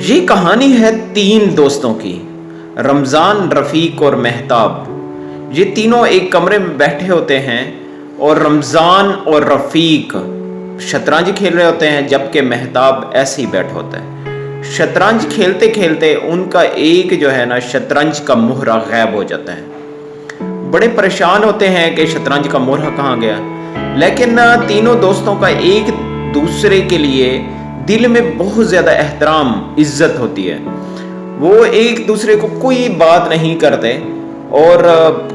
یہ کہانی ہے تین دوستوں کی، رمضان، رفیق اور مہتاب۔ یہ تینوں ایک کمرے میں بیٹھے ہوتے ہیں اور رمضان اور رفیق شطرنج کھیل رہے ہوتے ہیں، جبکہ مہتاب ایسے ہی بیٹھا ہوتا ہے۔ شطرنج کھیلتے کھیلتے ان کا ایک شطرنج کا مہرہ غائب ہو جاتا ہے۔ بڑے پریشان ہوتے ہیں کہ شطرنج کا مہرہ کہاں گیا، لیکن تینوں دوستوں کا ایک دوسرے کے لیے دل میں بہت زیادہ احترام، عزت ہوتی ہے۔ وہ ایک دوسرے کو کوئی بات نہیں کرتے اور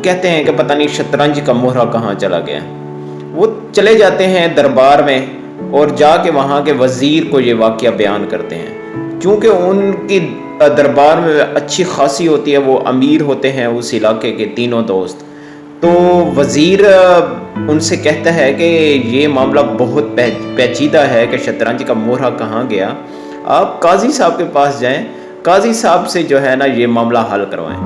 کہتے ہیں کہ پتہ نہیں شطرنج کا مہرہ کہاں چلا گیا۔ وہ چلے جاتے ہیں دربار میں اور جا کے وہاں کے وزیر کو یہ واقعہ بیان کرتے ہیں۔ چونکہ ان کی دربار میں اچھی خاصی ہوتی ہے، وہ امیر ہوتے ہیں اس علاقے کے تینوں دوست، تو وزیر ان سے کہتا ہے کہ یہ معاملہ بہت پیچیدہ ہے کہ شطرنج کا مہرہ کہاں گیا، آپ قاضی صاحب کے پاس جائیں، قاضی صاحب سے یہ معاملہ حل کروائیں۔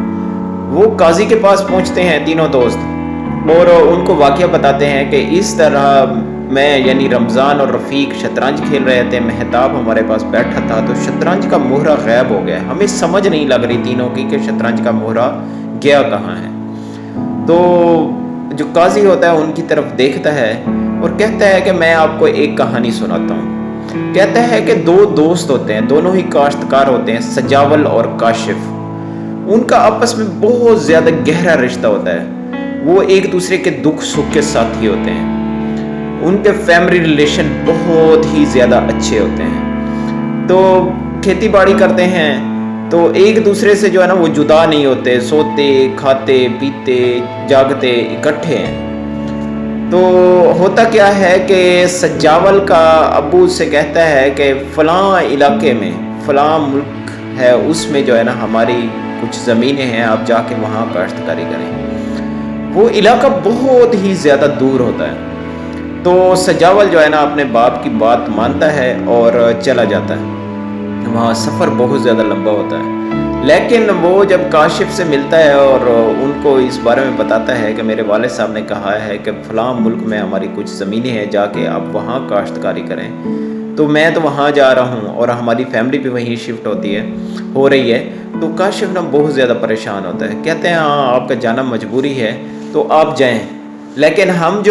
وہ قاضی کے پاس پہنچتے ہیں تینوں دوست اور ان کو واقعہ بتاتے ہیں کہ اس طرح میں رمضان اور رفیق شطرنج کھیل رہے تھے، مہتاب ہمارے پاس بیٹھا تھا، تو شطرنج کا مہرہ غائب ہو گیا، ہمیں سمجھ نہیں لگ رہی تینوں کی کہ شطرنج کا مہرہ گیا کہاں ہے۔ تو جو قاضی ہوتا ہے ان کی طرف دیکھتا ہے اور کہتا ہے کہ میں آپ کو ایک کہانی سناتا ہوں۔ کہتا ہے کہ دو دوست ہوتے ہیں، دونوں ہی کاشتکار ہوتے ہیں، سجاول اور کاشف۔ ان کا آپس میں بہت زیادہ گہرا رشتہ ہوتا ہے، وہ ایک دوسرے کے دکھ سکھ کے ساتھی ہوتے ہیں، ان کے فیملی ریلیشن بہت ہی زیادہ اچھے ہوتے ہیں۔ تو کھیتی باڑی کرتے ہیں تو ایک دوسرے سے وہ جدا نہیں ہوتے، سوتے کھاتے پیتے جاگتے اکٹھے ہیں۔ تو ہوتا کیا ہے کہ سجاول کا ابو سے کہتا ہے کہ فلاں علاقے میں، فلاں ملک ہے، اس میں ہماری کچھ زمینیں ہیں، آپ جا کے وہاں کاشتکاری کریں۔ وہ علاقہ بہت ہی زیادہ دور ہوتا ہے، تو سجاول اپنے باپ کی بات مانتا ہے اور چلا جاتا ہے۔ وہاں سفر بہت زیادہ لمبا ہوتا ہے، لیکن وہ جب کاشف سے ملتا ہے اور ان کو اس بارے میں بتاتا ہے کہ میرے والد صاحب نے کہا ہے کہ فلاں ملک میں ہماری کچھ زمینیں ہیں، جا کے آپ وہاں کاشتکاری کریں، تو میں تو وہاں جا رہا ہوں اور ہماری فیملی بھی وہیں شفٹ ہو رہی ہے۔ تو کاشف بہت زیادہ پریشان ہوتا ہے، کہتے ہیں ہاں آپ کا جانا مجبوری ہے تو آپ جائیں، لیکن ہم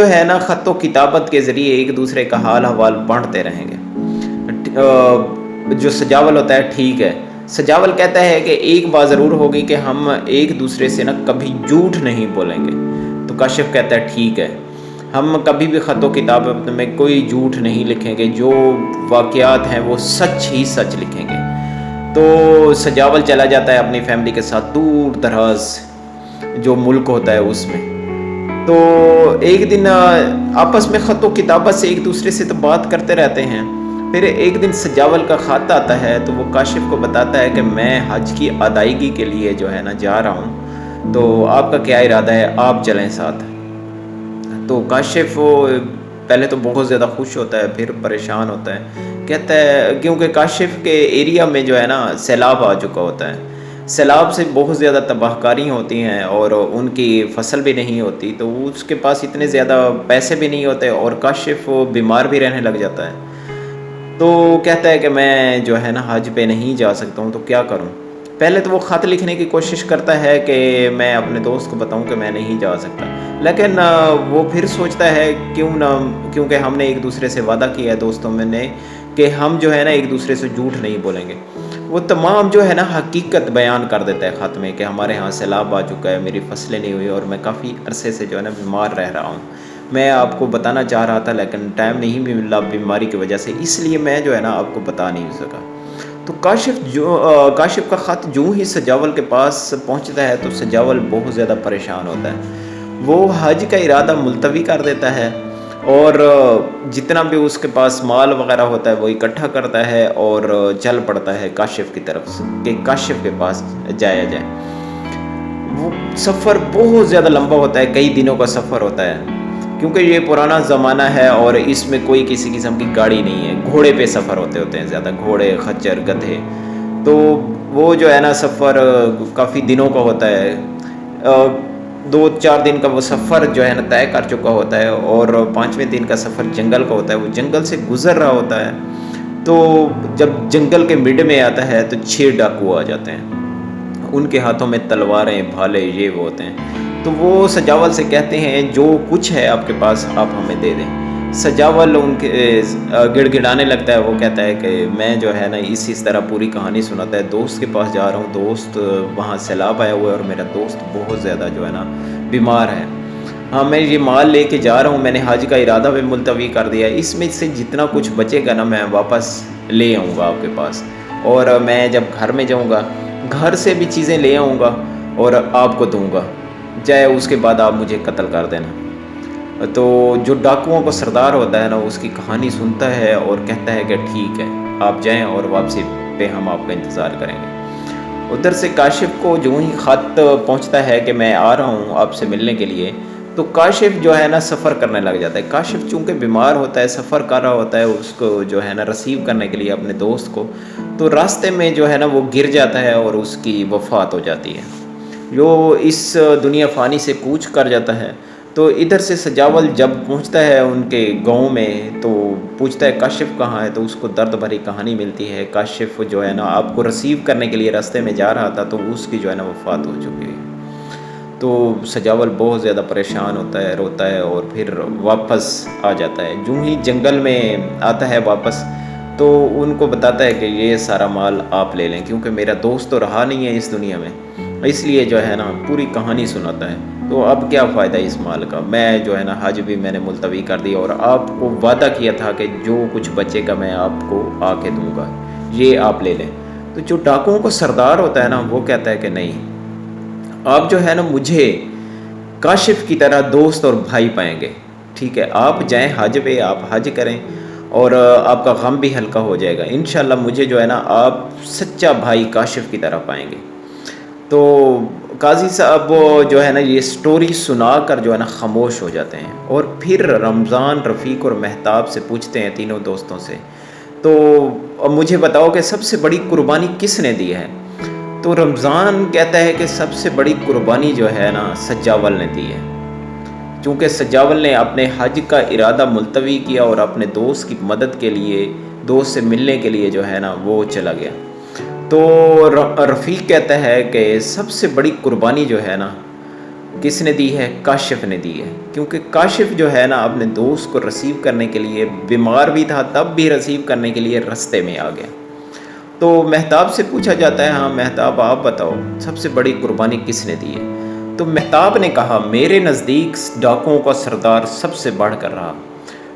خط و کتابت کے ذریعے ایک دوسرے کا حال حوال بانٹتے رہیں گے۔ جو سجاول ہوتا ہے ٹھیک ہے۔ سجاول کہتا ہے کہ ایک بات ضرور ہوگی کہ ہم ایک دوسرے سے کبھی جھوٹ نہیں بولیں گے۔ تو کاشف کہتا ہے ٹھیک ہے، ہم کبھی بھی خط و کتابت میں کوئی جھوٹ نہیں لکھیں گے، جو واقعات ہیں وہ سچ ہی سچ لکھیں گے۔ تو سجاول چلا جاتا ہے اپنی فیملی کے ساتھ دور دراز جو ملک ہوتا ہے اس میں۔ تو ایک دن آپس میں خط و کتابت سے ایک دوسرے سے تو بات کرتے رہتے ہیں۔ پھر ایک دن سجاول کا خط آتا ہے تو وہ کاشف کو بتاتا ہے کہ میں حج کی ادائیگی کے لیے جا رہا ہوں، تو آپ کا کیا ارادہ ہے، آپ چلیں ساتھ۔ تو کاشف پہلے تو بہت زیادہ خوش ہوتا ہے، پھر پریشان ہوتا ہے، کہتا ہے کیونکہ کاشف کے ایریا میں سیلاب آ چکا ہوتا ہے، سیلاب سے بہت زیادہ تباہ کاری ہوتی ہیں اور ان کی فصل بھی نہیں ہوتی، تو اس کے پاس اتنے زیادہ پیسے بھی نہیں ہوتے اور کاشف بیمار بھی رہنے لگ جاتا ہے۔ تو کہتا ہے کہ میں حج پہ نہیں جا سکتا ہوں، تو کیا کروں۔ پہلے تو وہ خط لکھنے کی کوشش کرتا ہے کہ میں اپنے دوست کو بتاؤں کہ میں نہیں جا سکتا، لیکن وہ پھر سوچتا ہے کیونکہ ہم نے ایک دوسرے سے وعدہ کیا ہے دوستوں میں نے کہ ہم ایک دوسرے سے جھوٹ نہیں بولیں گے۔ وہ تمام حقیقت بیان کر دیتا ہے خط میں کہ ہمارے ہاں سیلاب آ چکا ہے، میری فصلیں نہیں ہوئی اور میں کافی عرصے سے بیمار رہ رہا ہوں۔ میں آپ کو بتانا چاہ رہا تھا لیکن ٹائم نہیں بھی ملا بیماری کی وجہ سے، اس لیے میں آپ کو بتا نہیں سکا۔ تو کاشف کا خط جو ہی سجاول کے پاس پہنچتا ہے تو سجاول بہت زیادہ پریشان ہوتا ہے، وہ حج کا ارادہ ملتوی کر دیتا ہے اور جتنا بھی اس کے پاس مال وغیرہ ہوتا ہے وہ اکٹھا کرتا ہے اور چل پڑتا ہے کاشف کی طرف سے کہ کاشف کے پاس جایا جائے۔ وہ سفر بہت زیادہ لمبا ہوتا ہے، کئی دنوں کا سفر ہوتا ہے، کیونکہ یہ پرانا زمانہ ہے اور اس میں کوئی کسی قسم کی گاڑی نہیں ہے، گھوڑے پہ سفر ہوتے ہیں زیادہ، گھوڑے خچر گدھے۔ تو وہ سفر کافی دنوں کا ہوتا ہے، 2-4 دن کا وہ سفر طے کر چکا ہوتا ہے اور 5ویں دن کا سفر جنگل کا ہوتا ہے، وہ جنگل سے گزر رہا ہوتا ہے۔ تو جب جنگل کے مڈ میں آتا ہے تو 6 ڈاکو آ جاتے ہیں، ان کے ہاتھوں میں تلواریں، بھالے، یہ وہ ہوتے ہیں۔ تو وہ سجاول سے کہتے ہیں جو کچھ ہے آپ کے پاس آپ ہمیں دے دیں۔ سجاول ان کے گڑ گڑانے لگتا ہے، وہ کہتا ہے کہ میں جو ہے نا اس طرح پوری کہانی سناتا ہے، دوست کے پاس جا رہا ہوں، دوست وہاں سیلاب آیا ہوا ہے اور میرا دوست بہت زیادہ جو ہے نا بیمار ہے، ہاں میں یہ مال لے کے جا رہا ہوں، میں نے حج کا ارادہ بھی ملتوی کر دیا، اس میں سے جتنا کچھ بچے گا نا میں واپس لے آؤں گا آپ کے پاس، اور میں جب گھر میں جاؤں گا گھر سے بھی چیزیں لے آؤں گا اور آپ کو دوں گا، چاہے اس کے بعد آپ مجھے قتل کر دینا۔ تو جو ڈاکوؤں کا سردار ہوتا ہے نا اس کی کہانی سنتا ہے اور کہتا ہے کہ ٹھیک ہے آپ جائیں اور واپسی پہ ہم آپ کا انتظار کریں گے۔ ادھر سے کاشف کو جو ہی خط پہنچتا ہے کہ میں آ رہا ہوں آپ سے ملنے کے لیے، تو کاشف جو ہے نا سفر کرنے لگ جاتا ہے۔ کاشف چونکہ بیمار ہوتا ہے، سفر کر رہا ہوتا ہے اس کو جو ہے نا ریسیو کرنے کے لیے اپنے دوست کو، تو راستے میں جو ہے نا وہ گر جاتا ہے اور اس کی وفات ہو جاتی ہے، جو اس دنیا فانی سے کوچ کر جاتا ہے۔ تو ادھر سے سجاول جب پہنچتا ہے ان کے گاؤں میں تو پوچھتا ہے کاشف کہاں ہے، تو اس کو درد بھری کہانی ملتی ہے، کاشف جو ہے نا آپ کو ریسیو کرنے کے لیے راستے میں جا رہا تھا تو اس کی جو ہے نا وفات ہو چکی ہے۔ تو سجاول بہت زیادہ پریشان ہوتا ہے، روتا ہے اور پھر واپس آ جاتا ہے۔ جو ہی جنگل میں آتا ہے واپس تو ان کو بتاتا ہے کہ یہ سارا مال آپ لے لیں، کیونکہ میرا دوست تو رہا نہیں ہے اس دنیا میں، اس لیے جو ہے نا پوری کہانی سناتا ہے۔ تو اب کیا فائدہ اس مال کا، میں جو ہے نا حج بھی میں نے ملتوی کر دی اور آپ کو وعدہ کیا تھا کہ جو کچھ بچے گا میں آپ کو آ کے دوں گا، یہ آپ لے لیں۔ تو جو ڈاکوؤں کو سردار ہوتا ہے نا وہ کہتا ہے کہ نہیں، آپ جو ہے نا مجھے کاشف کی طرح دوست اور بھائی پائیں گے، ٹھیک ہے آپ جائیں حج پہ، آپ حج کریں اور آپ کا غم بھی ہلکا ہو جائے گا، انشاءاللہ مجھے جو ہے نا آپ سچا بھائی کاشف کی طرح پائیں گے۔ تو قاضی صاحب جو ہے نا یہ سٹوری سنا کر جو ہے نا خاموش ہو جاتے ہیں، اور پھر رمضان، رفیق اور مہتاب سے پوچھتے ہیں تینوں دوستوں سے، تو مجھے بتاؤ کہ سب سے بڑی قربانی کس نے دی ہے؟ تو رمضان کہتا ہے کہ سب سے بڑی قربانی جو ہے نا سجاول نے دی ہے، چونکہ سجاول نے اپنے حج کا ارادہ ملتوی کیا اور اپنے دوست کی مدد کے لیے، دوست سے ملنے کے لیے جو ہے نا وہ چلا گیا۔ تو رفیق کہتا ہے کہ سب سے بڑی قربانی جو ہے نا کس نے دی ہے؟ کاشف نے دی ہے، کیونکہ کاشف جو ہے نا اپنے دوست کو ریسیو کرنے کے لیے بیمار بھی تھا، تب بھی ریسیو کرنے کے لیے رستے میں آ گیا۔ تو مہتاب سے پوچھا جاتا ہے، ہاں مہتاب آپ بتاؤ سب سے بڑی قربانی کس نے دی ہے؟ تو مہتاب نے کہا میرے نزدیک ڈاکوؤں کا سردار سب سے بڑھ کر رہا،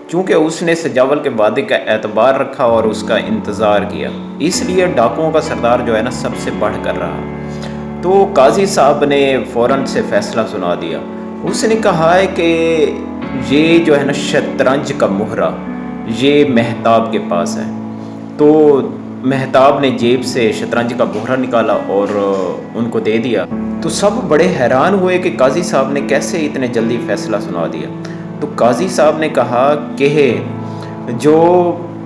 چونکہ اس نے سجاول کے وعدے کا اعتبار رکھا اور اس کا انتظار کیا، اس لیے ڈاکوؤں کا سردار جو ہے نا سب سے بڑھ کر رہا۔ تو قاضی صاحب نے فوراً سے فیصلہ سنا دیا، اس نے کہا ہے کہ یہ جو ہے نا شطرنج کا مہرہ یہ مہتاب کے پاس ہے۔ تو مہتاب نے جیب سے شطرنج کا مہرہ نکالا اور ان کو دے دیا، تو سب بڑے حیران ہوئے کہ قاضی صاحب نے کیسے اتنے جلدی فیصلہ سنا دیا۔ تو قاضی صاحب نے کہا کہ جو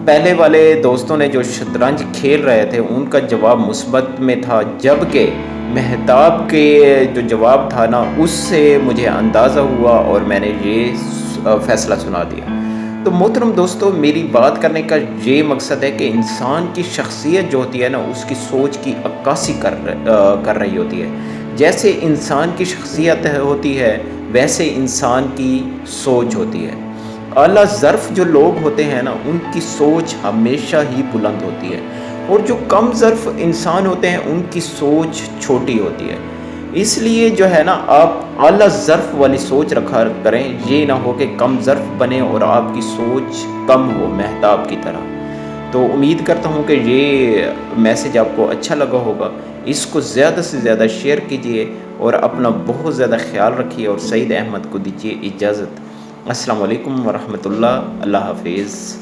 پہلے والے دوستوں نے جو شطرنج کھیل رہے تھے ان کا جواب مثبت میں تھا، جبکہ مہتاب کے جو جواب تھا نا اس سے مجھے اندازہ ہوا اور میں نے یہ فیصلہ سنا دیا۔ تو محترم دوستو، میری بات کرنے کا یہ مقصد ہے کہ انسان کی شخصیت جو ہوتی ہے نا اس کی سوچ کی عکاسی کر رہی ہوتی ہے۔ جیسے انسان کی شخصیت ہوتی ہے ویسے انسان کی سوچ ہوتی ہے۔ اعلیٰ ظرف جو لوگ ہوتے ہیں نا ان کی سوچ ہمیشہ ہی بلند ہوتی ہے، اور جو کم ظرف انسان ہوتے ہیں ان کی سوچ چھوٹی ہوتی ہے۔ اس لیے جو ہے نا آپ اعلیٰ ظرف والی سوچ رکھا کریں، یہ نہ ہو کہ کم ظرف بنے اور آپ کی سوچ کم ہو مہتاب کی طرح۔ تو امید کرتا ہوں کہ یہ میسج آپ کو اچھا لگا ہوگا، اس کو زیادہ سے زیادہ شیئر کیجئے اور اپنا بہت زیادہ خیال رکھیے، اور سعید احمد کو دیجیے اجازت۔ السلام علیکم ورحمۃ اللہ، اللہ حافظ۔